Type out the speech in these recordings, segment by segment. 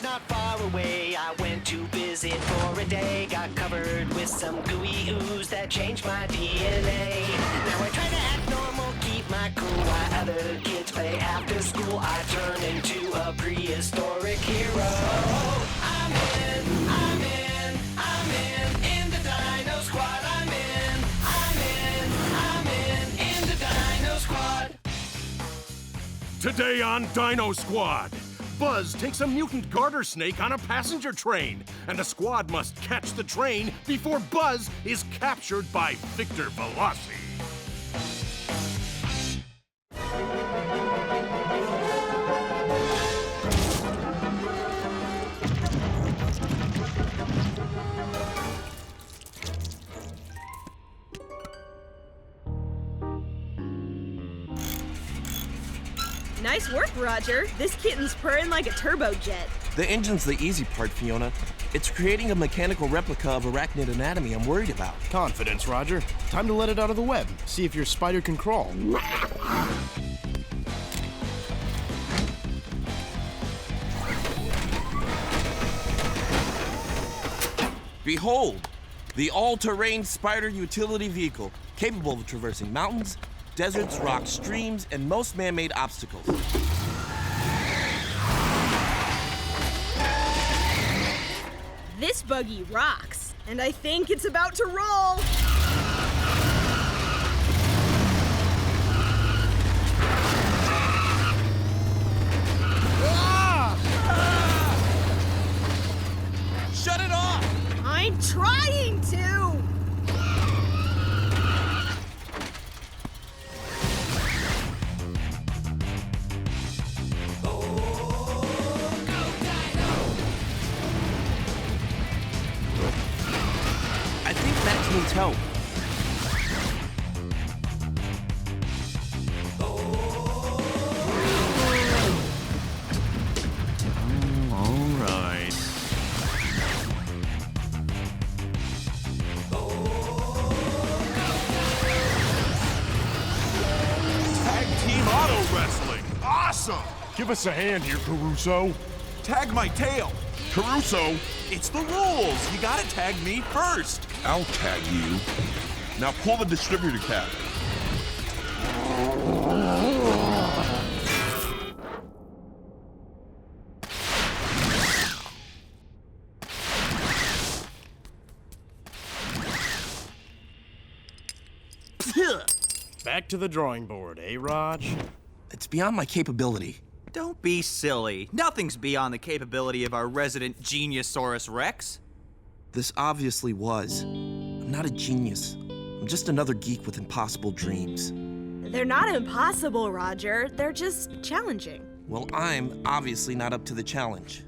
village not far away. I went to visit for a day. Got covered with some gooey ooze that changed my DNA. Now I try to act normal, keep my cool. While other kids play after school, I turn into a prehistoric hero. I'm in the Dino Squad. I'm in the Dino Squad. Today on Dino Squad, Buzz takes a mutant garter snake on a passenger train, and the squad must catch the train before Buzz is captured by Victor Veloci. Nice work, Roger. This kitten's purring like a turbojet. The engine's the easy part, Fiona. It's creating a mechanical replica of arachnid anatomy I'm worried about. Confidence, Roger. Time to let it out of the web. See if your spider can crawl. Behold, the all-terrain spider utility vehicle, capable of traversing mountains, deserts, rocks, streams, and most man-made obstacles. This buggy rocks, and I think it's about to roll. Shut it off! I'm trying to! I think Max needs help. All right. Tag team auto wrestling. Awesome. Give us a hand here, Caruso. Tag my tail. Caruso! It's the rules. You gotta tag me first. I'll tag you. Now pull the distributor cap. Back to the drawing board, eh, Raj? It's beyond my capability. Don't be silly. Nothing's beyond the capability of our resident Geniusaurus Rex. This obviously was. I'm not a genius. I'm just another geek with impossible dreams. They're not impossible, Roger. They're just challenging. Well, I'm obviously not up to the challenge.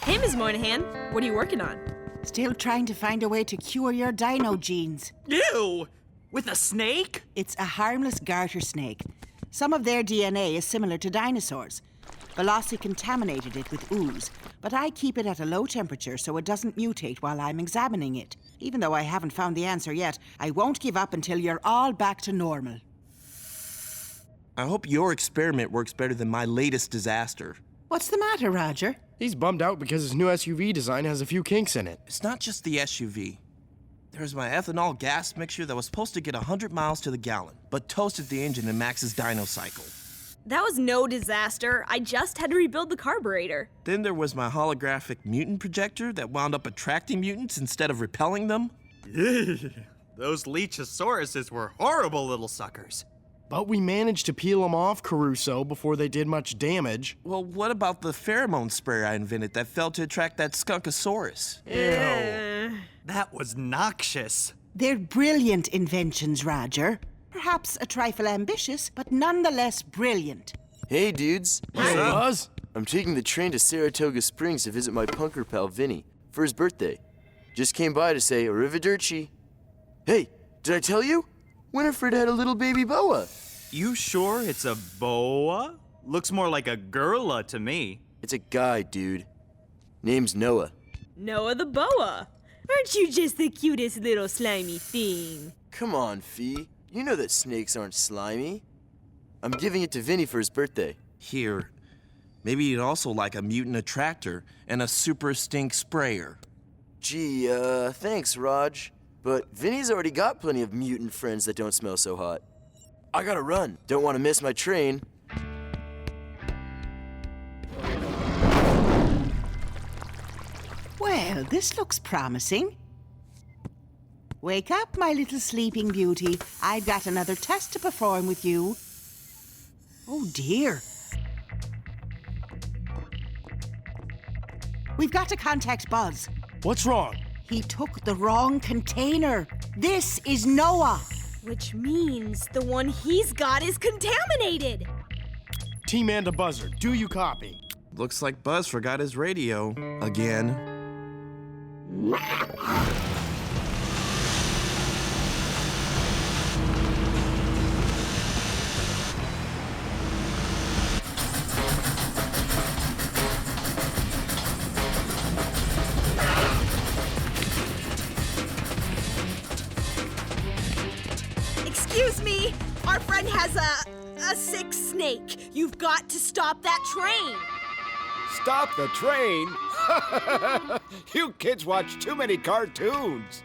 Hey, Ms. Moynihan. What are you working on? Still trying to find a way to cure your dino genes. Ew! With a snake? It's a harmless garter snake. Some of their DNA is similar to dinosaurs. Veloci contaminated it with ooze, but I keep it at a low temperature so it doesn't mutate while I'm examining it. Even though I haven't found the answer yet, I won't give up until you're all back to normal. I hope your experiment works better than my latest disaster. What's the matter, Roger? He's bummed out because his new SUV design has a few kinks in it. It's not just the SUV. There's my ethanol gas mixture that was supposed to get 100 miles to the gallon, but toasted the engine in Max's Dino Cycle. That was no disaster. I just had to rebuild the carburetor. Then there was my holographic mutant projector that wound up attracting mutants instead of repelling them. Those Leechosauruses were horrible little suckers. But we managed to peel them off, Caruso, before they did much damage. Well, what about the pheromone sprayer I invented that failed to attract that skunkosaurus? Ew. That was noxious. They're brilliant inventions, Roger. Perhaps a trifle ambitious, but nonetheless brilliant. Hey, dudes. Hey, Buzz. I'm taking the train to Saratoga Springs to visit my punker pal Vinny for his birthday. Just came by to say arrivederci. Hey, did I tell you? Winifred had a little baby boa. You sure it's a boa? Looks more like a gorilla to me. It's a guy, dude. Name's Noah. Noah the boa. Aren't you just the cutest little slimy thing? Come on, Fee. You know that snakes aren't slimy. I'm giving it to Vinny for his birthday. Here. Maybe you'd also like a mutant attractor and a super stink sprayer. Gee, thanks, Raj. But Vinny's already got plenty of mutant friends that don't smell so hot. I gotta run. Don't want to miss my train. Well, this looks promising. Wake up, my little sleeping beauty. I've got another test to perform with you. Oh, dear. We've got to contact Buzz. What's wrong? He took the wrong container. This is Noah. Which means the one he's got is contaminated. T-Man to Buzzer, do you copy? Looks like Buzz forgot his radio again. Excuse me, our friend has a sick snake. You've got to stop that train. Stop the train? You kids watch too many cartoons.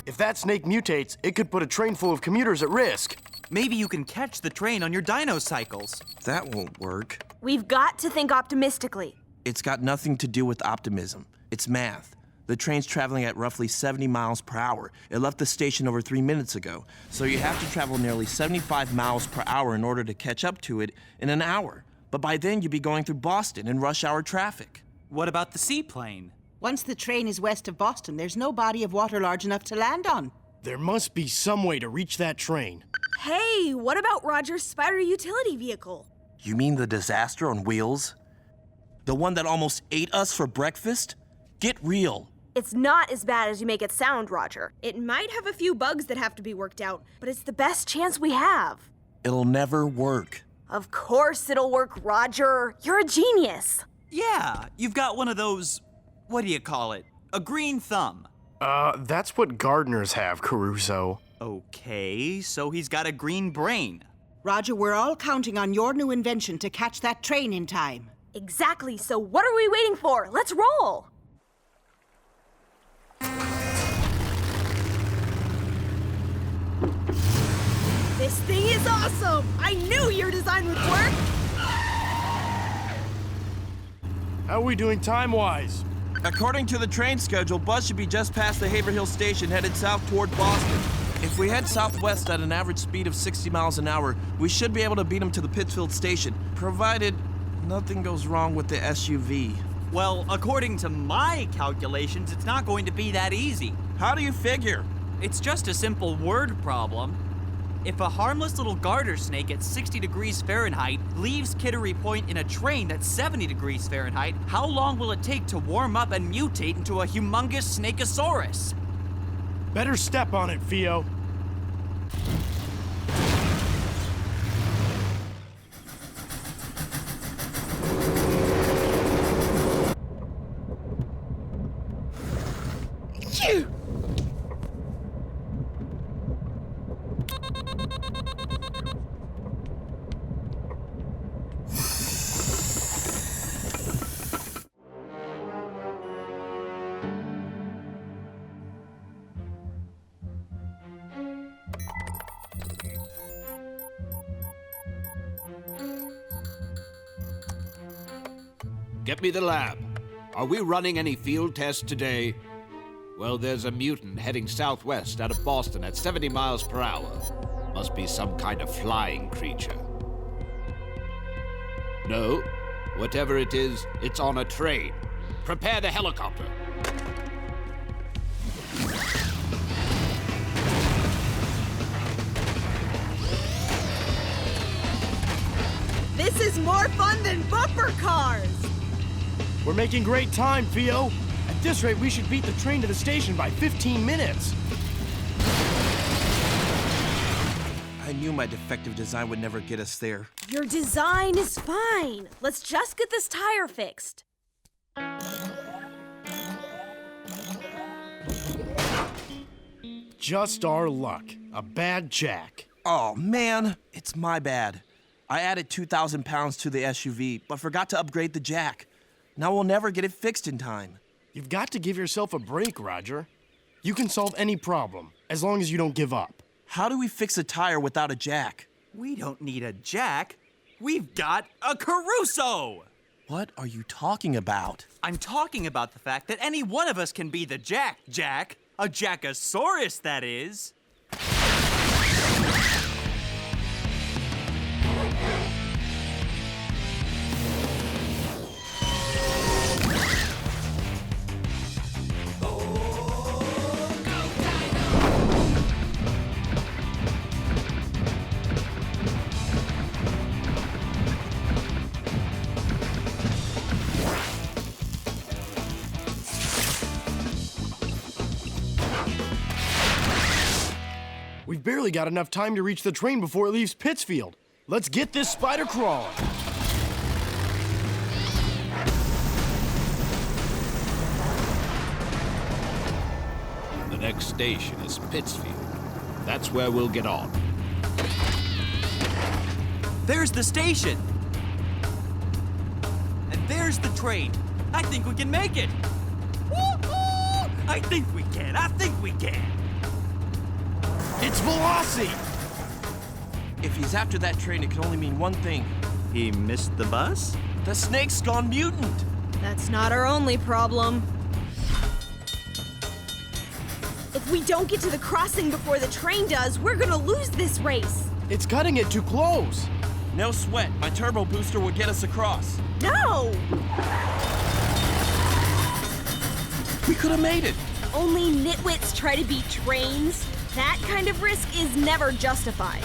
If that snake mutates, it could put a train full of commuters at risk. Maybe you can catch the train on your dino cycles. That won't work. We've got to think optimistically. It's got nothing to do with optimism. It's math. The train's traveling at roughly 70 miles per hour. It left the station over 3 minutes ago, so you have to travel nearly 75 miles per hour in order to catch up to it in an hour. But by then, you'd be going through Boston in rush hour traffic. What about the seaplane? Once the train is west of Boston, there's no body of water large enough to land on. There must be some way to reach that train. Hey, what about Roger's spider utility vehicle? You mean the disaster on wheels? The one that almost ate us for breakfast? Get real. It's not as bad as you make it sound, Roger. It might have a few bugs that have to be worked out, but it's the best chance we have. It'll never work. Of course it'll work, Roger. You're a genius. Yeah, you've got one of those, what do you call it? A green thumb. That's what gardeners have, Caruso. Okay, so he's got a green brain. Roger, we're all counting on your new invention to catch that train in time. Exactly, so what are we waiting for? Let's roll. This thing is awesome! I knew your design would work! How are we doing time-wise? According to the train schedule, Buzz should be just past the Haverhill station headed south toward Boston. If we head southwest at an average speed of 60 miles an hour, we should be able to beat him to the Pittsfield station, provided nothing goes wrong with the SUV. Well, according to my calculations, it's not going to be that easy. How do you figure? It's just a simple word problem. If a harmless little garter snake at 60 degrees Fahrenheit leaves Kittery Point in a train that's 70 degrees Fahrenheit, how long will it take to warm up and mutate into a humongous snakeosaurus? Better step on it, Theo. Get me the lab. Are we running any field tests today? Well, there's a mutant heading southwest out of Boston at 70 miles per hour. Must be some kind of flying creature. No, whatever it is, it's on a train. Prepare the helicopter. This is more fun than bumper cars! We're making great time, Theo. At this rate, we should beat the train to the station by 15 minutes. I knew my defective design would never get us there. Your design is fine. Let's just get this tire fixed. Just our luck. A bad jack. Oh, man, it's my bad. I added 2,000 pounds to the SUV, but forgot to upgrade the jack. Now we'll never get it fixed in time. You've got to give yourself a break, Roger. You can solve any problem, as long as you don't give up. How do we fix a tire without a jack? We don't need a jack. We've got a Caruso! What are you talking about? I'm talking about the fact that any one of us can be the Jack. A Jackosaurus, that is. We've barely got enough time to reach the train before it leaves Pittsfield. Let's get this spider crawling. The next station is Pittsfield. That's where we'll get on. There's the station. And there's the train. I think we can make it. Woo-hoo! I think we can. It's Veloci! If he's after that train, it can only mean one thing. He missed the bus? The snake's gone mutant. That's not our only problem. If we don't get to the crossing before the train does, we're gonna lose this race. It's cutting it too close. No sweat. My turbo booster will get us across. No! We could have made it. Only nitwits try to beat trains. That kind of risk is never justified.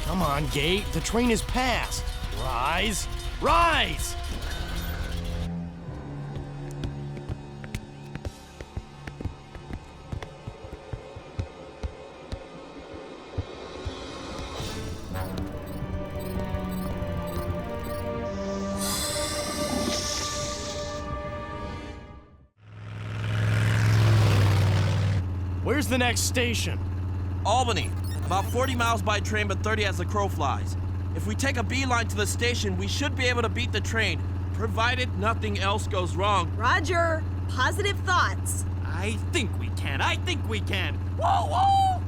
Come on, Gate. The train is past. Rise! Rise! Where's the next station? Albany. About 40 miles by train, but 30 as the crow flies. If we take a beeline to the station, we should be able to beat the train, provided nothing else goes wrong. Roger, positive thoughts. I think we can. Whoa, whoa!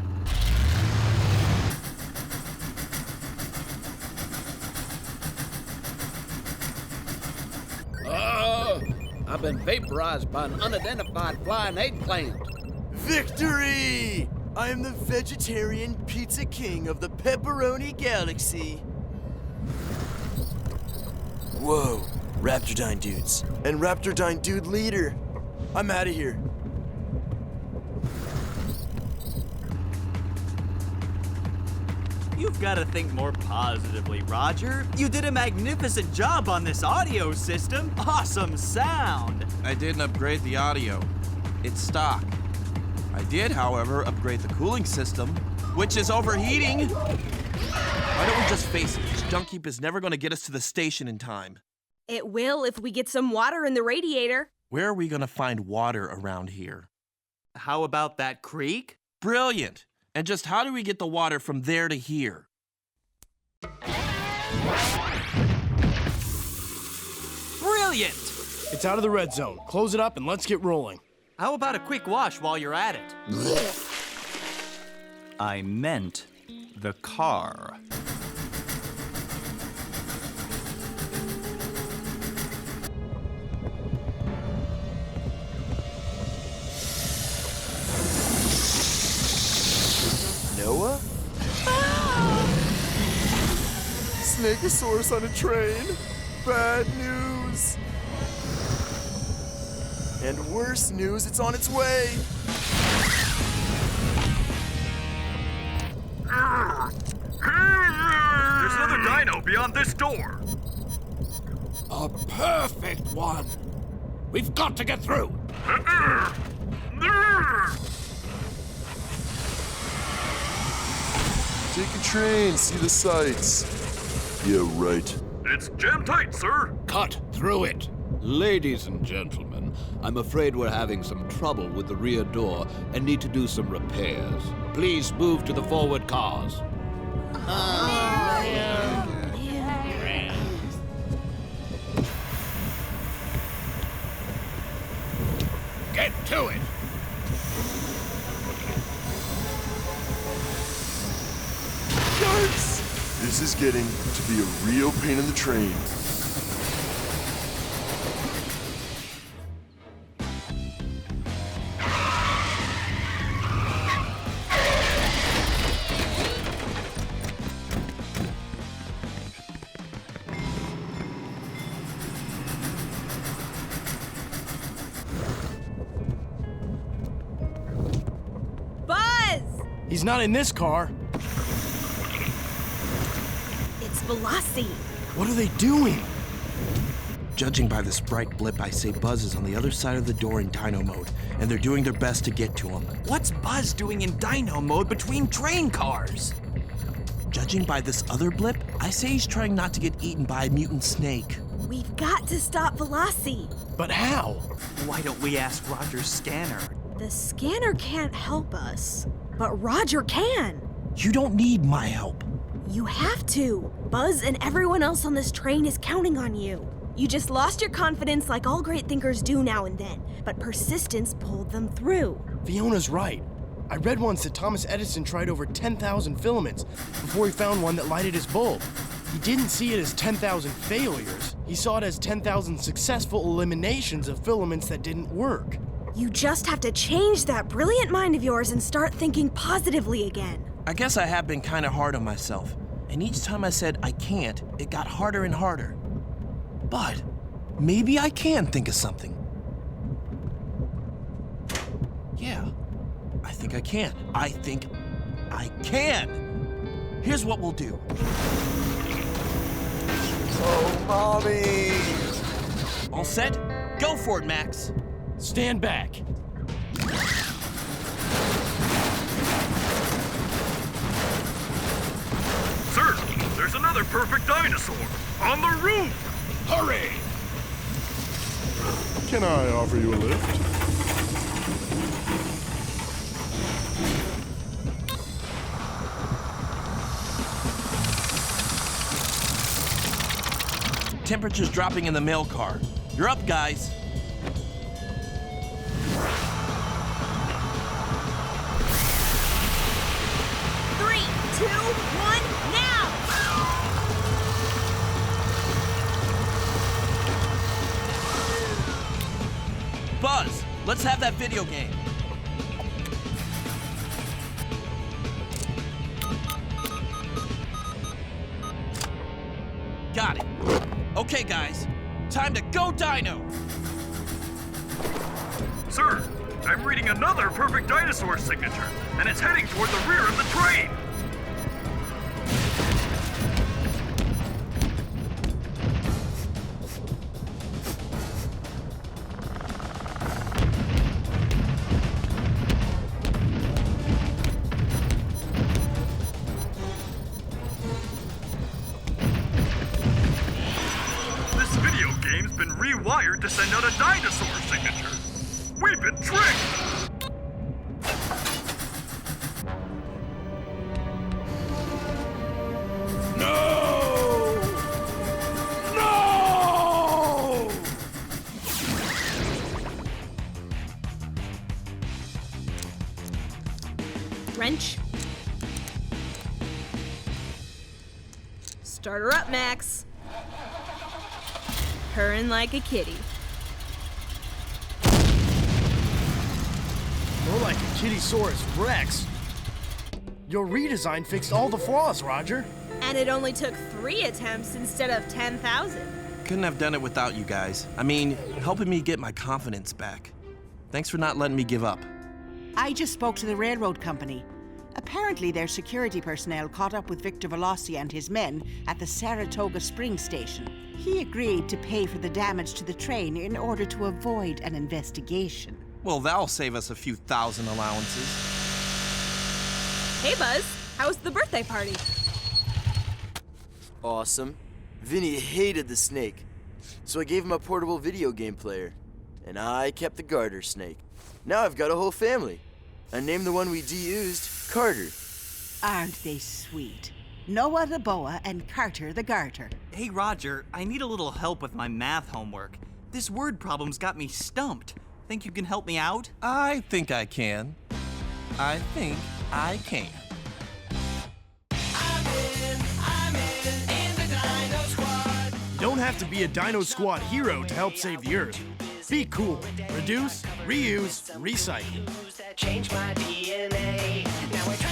I've been vaporized by an unidentified flying eggplant. Victory! I am the vegetarian pizza king of the pepperoni galaxy. Whoa, Raptordyne dudes. And Raptordyne dude leader. I'm out of here. You've got to think more positively, Roger. You did a magnificent job on this audio system. Awesome sound. I didn't upgrade the audio. It's stock. I did, however, upgrade the cooling system, which is overheating. Why don't we just face it? This junk heap is never going to get us to the station in time. It will if we get some water in the radiator. Where are we going to find water around here? How about that creek? Brilliant. And just how do we get the water from there to here? Brilliant! It's out of the red zone. Close it up and let's get rolling. How about a quick wash while you're at it? I meant the car. Noah? Snakeosaurus on a train. Bad news. And worse news, it's on its way. There's another dino beyond this door. A perfect one. We've got to get through. Take a train, see the sights. Yeah, right. It's jam tight, sir. Cut through it. Ladies and gentlemen, I'm afraid we're having some trouble with the rear door and need to do some repairs. Please move to the forward cars. Get to it! This is getting to be a real pain in the train. Buzz! He's not in this car. It's Veloci. What are they doing? Judging by this bright blip, I say Buzz is on the other side of the door in Dino mode, and they're doing their best to get to him. What's Buzz doing in Dino mode between train cars? Judging by this other blip, I say he's trying not to get eaten by a mutant snake. We've got to stop Veloci. But how? Why don't we ask Roger's scanner? The scanner can't help us, but Roger can. You don't need my help. You have to. Buzz and everyone else on this train is counting on you. You just lost your confidence like all great thinkers do now and then, but persistence pulled them through. Fiona's right. I read once that Thomas Edison tried over 10,000 filaments before he found one that lighted his bulb. He didn't see it as 10,000 failures. He saw it as 10,000 successful eliminations of filaments that didn't work. You just have to change that brilliant mind of yours and start thinking positively again. I guess I have been kind of hard on myself, and each time I said I can't, it got harder and harder. But maybe I can think of something. Yeah, I think I can. I think I can. Here's what we'll do. Oh, Mommy! All set? Go for it, Max. Stand back. Sir, there's another perfect dinosaur on the roof. Hurry! Can I offer you a lift? Temperature's dropping in the mail car. You're up, guys. Three, two, one, now! Buzz, let's have that video game. Got it. Okay, guys, time to go Dino! Sir, I'm reading another perfect dinosaur signature, and it's heading toward the rear of the train. This video game's been rewired to send out a dinosaur signature. We've been tricked! No! No! Wrench. Start her up, Max. Purring like a kitty. More like a Kittysaurus Rex. Your redesign fixed all the flaws, Roger. And it only took 3 attempts instead of 10,000. Couldn't have done it without you guys. I mean, helping me get my confidence back. Thanks for not letting me give up. I just spoke to the railroad company. Apparently, their security personnel caught up with Victor Veloci and his men at the Saratoga Springs station. He agreed to pay for the damage to the train in order to avoid an investigation. Well, that'll save us a few thousand allowances. Hey, Buzz. How was the birthday party? Awesome. Vinny hated the snake, so I gave him a portable video game player. And I kept the garter snake. Now I've got a whole family. I named the one we de-used Carter. Aren't they sweet? Noah the boa and Carter the garter. Hey, Roger, I need a little help with my math homework. This word problem's got me stumped. Think you can help me out? I think I can. I think I can. I'm in the Dino Squad. You don't have to be a Dino Squad hero to help save the Earth. Be cool. Reduce, reuse, recycle. That changed my DNA. Now I try